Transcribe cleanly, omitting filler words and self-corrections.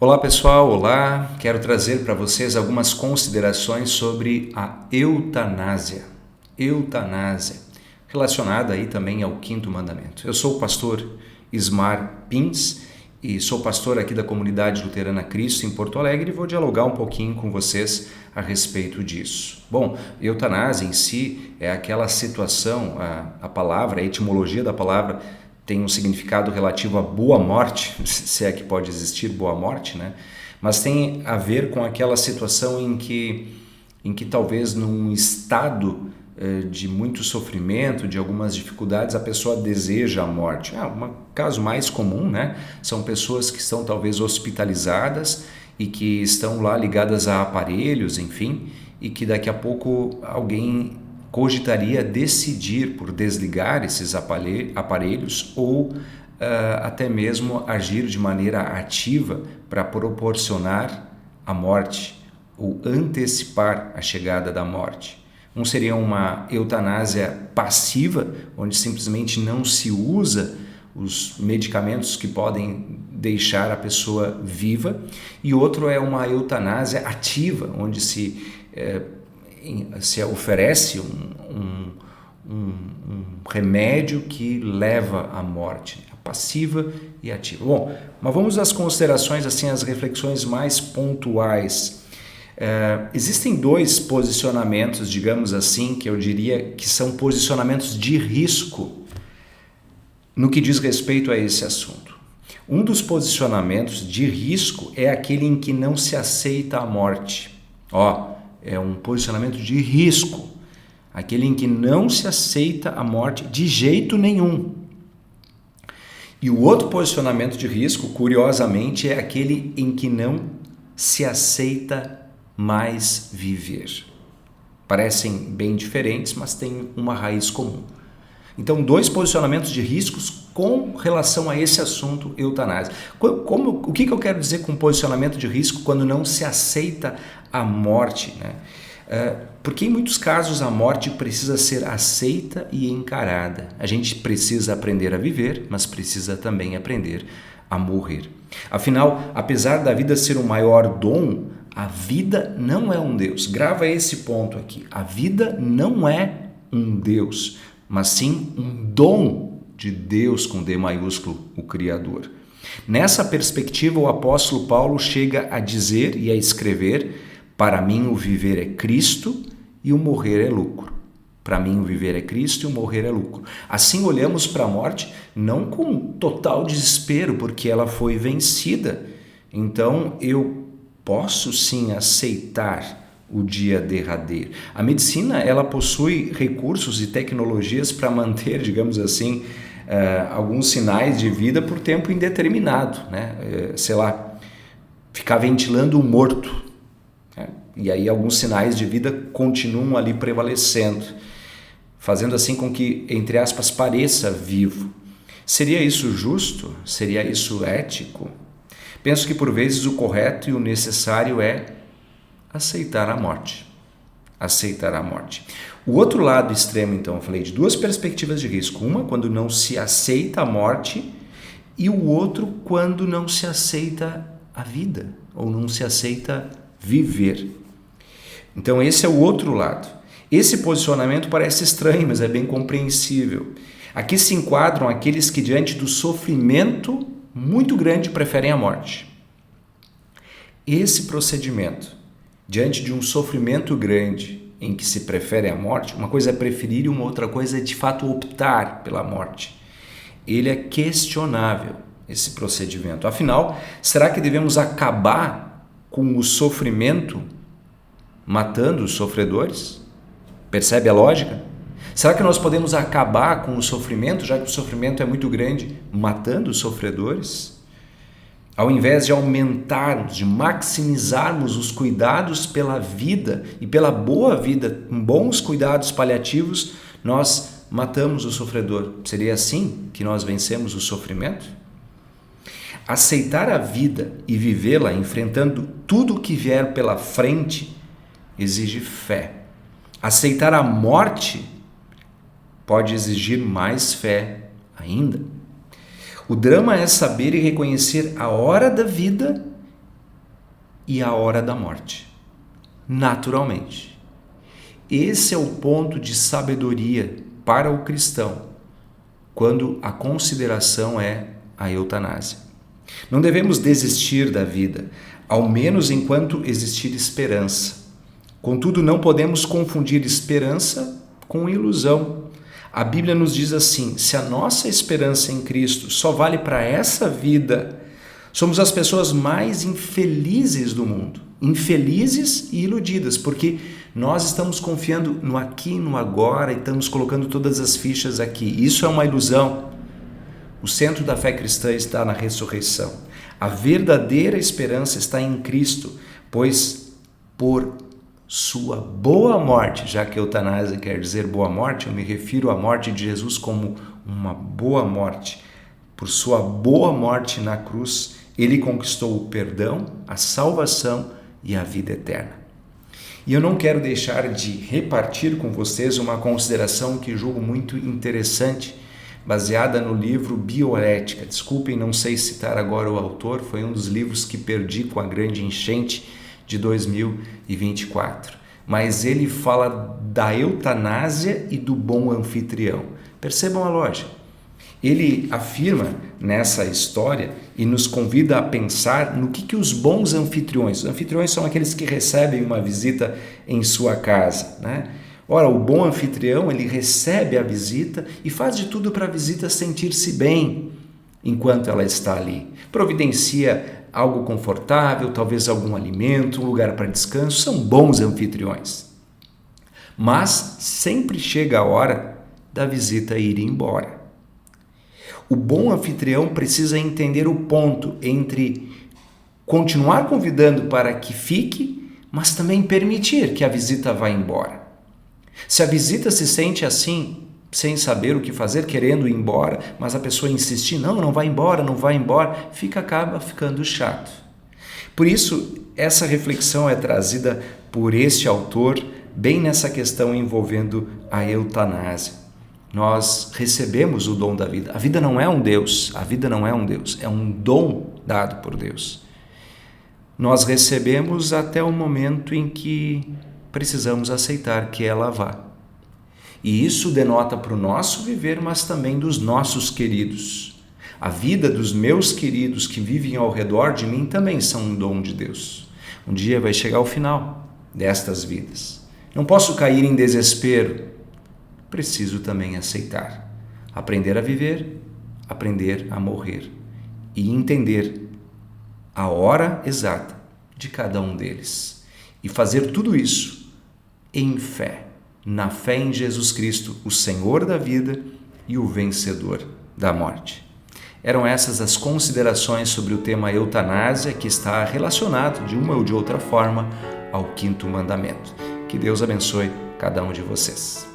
Olá pessoal, olá! Quero trazer para vocês algumas considerações sobre a eutanásia. Eutanásia, relacionada aí também ao quinto mandamento. Eu sou o pastor Ismar Pins e sou pastor aqui da Comunidade Luterana Cristo em Porto Alegre e vou dialogar um pouquinho com vocês a respeito disso. Bom, eutanásia em si é aquela situação, a palavra, a etimologia da palavra tem um significado relativo à boa morte, se é que pode existir boa morte, né? Mas tem a ver com aquela situação em que talvez num estado de muito sofrimento, de algumas dificuldades, a pessoa deseja a morte. Um caso mais comum, né? São pessoas que estão talvez hospitalizadas e que estão lá ligadas a aparelhos, enfim, e que daqui a pouco alguém cogitaria decidir por desligar esses aparelhos ou até mesmo agir de maneira ativa para proporcionar a morte ou antecipar a chegada da morte. Um seria uma eutanásia passiva, onde simplesmente não se usa os medicamentos que podem deixar a pessoa viva, e outro é uma eutanásia ativa, onde se oferece um remédio que leva à morte, passiva e ativa. Bom, mas vamos às considerações, assim, às reflexões mais pontuais. Existem dois posicionamentos, digamos assim, que eu diria que são posicionamentos de risco no que diz respeito a esse assunto. Um dos posicionamentos de risco é aquele em que não se aceita a morte. É um posicionamento de risco, aquele em que não se aceita a morte de jeito nenhum. E o outro posicionamento de risco, curiosamente, é aquele em que não se aceita mais viver. Parecem bem diferentes, mas têm uma raiz comum. Então, dois posicionamentos de riscos com relação a esse assunto, eutanásia. O que eu quero dizer com posicionamento de risco quando não se aceita a morte, né? Porque em muitos casos a morte precisa ser aceita e encarada. A gente precisa aprender a viver, mas precisa também aprender a morrer. Afinal, apesar da vida ser o maior dom, a vida não é um Deus. Grava esse ponto aqui. A vida não é um Deus, mas sim um dom de Deus com D maiúsculo, o Criador. Nessa perspectiva, o apóstolo Paulo chega a dizer e a escrever: para mim o viver é Cristo e o morrer é lucro. Para mim o viver é Cristo e o morrer é lucro. Assim olhamos para a morte não com total desespero, porque ela foi vencida. Então eu posso sim aceitar o dia derradeiro. A medicina, ela possui recursos e tecnologias para manter, digamos assim, alguns sinais de vida por tempo indeterminado, né? Ficar ventilando o morto. E aí alguns sinais de vida continuam ali prevalecendo, fazendo assim com que, entre aspas, pareça vivo. Seria isso justo? Seria isso ético? Penso que por vezes o correto e o necessário é aceitar a morte. Aceitar a morte. O outro lado extremo, então, eu falei de duas perspectivas de risco. Uma, quando não se aceita a morte, e o outro, quando não se aceita a vida, ou não se aceita viver. Então, esse é o outro lado. Esse posicionamento parece estranho, mas é bem compreensível. Aqui se enquadram aqueles que, diante do sofrimento muito grande, preferem a morte. Esse procedimento, diante de um sofrimento grande em que se prefere a morte, uma coisa é preferir e uma outra coisa é de fato optar pela morte. Ele é questionável, esse procedimento. Afinal, será que devemos acabar com o sofrimento matando os sofredores? Percebe a lógica? Será que nós podemos acabar com o sofrimento, já que o sofrimento é muito grande, matando os sofredores? Ao invés de aumentarmos, de maximizarmos os cuidados pela vida e pela boa vida, com bons cuidados paliativos, nós matamos o sofredor. Seria assim que nós vencemos o sofrimento? Aceitar a vida e vivê-la enfrentando tudo o que vier pela frente exige fé. Aceitar a morte pode exigir mais fé ainda. O drama é saber e reconhecer a hora da vida e a hora da morte, naturalmente. Esse é o ponto de sabedoria para o cristão, quando a consideração é a eutanásia. Não devemos desistir da vida, ao menos enquanto existir esperança. Contudo, não podemos confundir esperança com ilusão. A Bíblia nos diz assim: se a nossa esperança em Cristo só vale para essa vida, somos as pessoas mais infelizes do mundo. Infelizes e iludidas, porque nós estamos confiando no aqui e no agora e estamos colocando todas as fichas aqui. Isso é uma ilusão. O centro da fé cristã está na ressurreição. A verdadeira esperança está em Cristo, pois por sua boa morte, já que eutanásia quer dizer boa morte, eu me refiro à morte de Jesus como uma boa morte. Por sua boa morte na cruz, ele conquistou o perdão, a salvação e a vida eterna. E eu não quero deixar de repartir com vocês uma consideração que julgo muito interessante, baseada no livro Bioética. Desculpem, não sei citar agora o autor, foi um dos livros que perdi com a grande enchente de 2024. Mas ele fala da eutanásia e do bom anfitrião. Percebam a lógica. Ele afirma nessa história e nos convida a pensar no que os bons anfitriões são aqueles que recebem uma visita em sua casa, né? Ora, o bom anfitrião, ele recebe a visita e faz de tudo para a visita sentir-se bem enquanto ela está ali. Providencia algo confortável, talvez algum alimento, um lugar para descanso. São bons anfitriões. Mas sempre chega a hora da visita ir embora. O bom anfitrião precisa entender o ponto entre continuar convidando para que fique, mas também permitir que a visita vá embora. Se a visita se sente assim, sem saber o que fazer, querendo ir embora, mas a pessoa insistir, não vai embora, acaba ficando chato. Por isso, essa reflexão é trazida por este autor, bem nessa questão envolvendo a eutanásia. Nós recebemos o dom da vida. A vida não é um Deus, é um dom dado por Deus. Nós recebemos até o momento em que precisamos aceitar que ela vá. E isso denota para o nosso viver, mas também dos nossos queridos. A vida dos meus queridos que vivem ao redor de mim também são um dom de Deus. Um dia vai chegar o final destas vidas. Não posso cair em desespero. Preciso também aceitar. Aprender a viver, aprender a morrer. E entender a hora exata de cada um deles. E fazer tudo isso em fé, na fé em Jesus Cristo, o Senhor da vida e o vencedor da morte. Eram essas as considerações sobre o tema eutanásia, que está relacionado de uma ou de outra forma ao 5º mandamento. Que Deus abençoe cada um de vocês.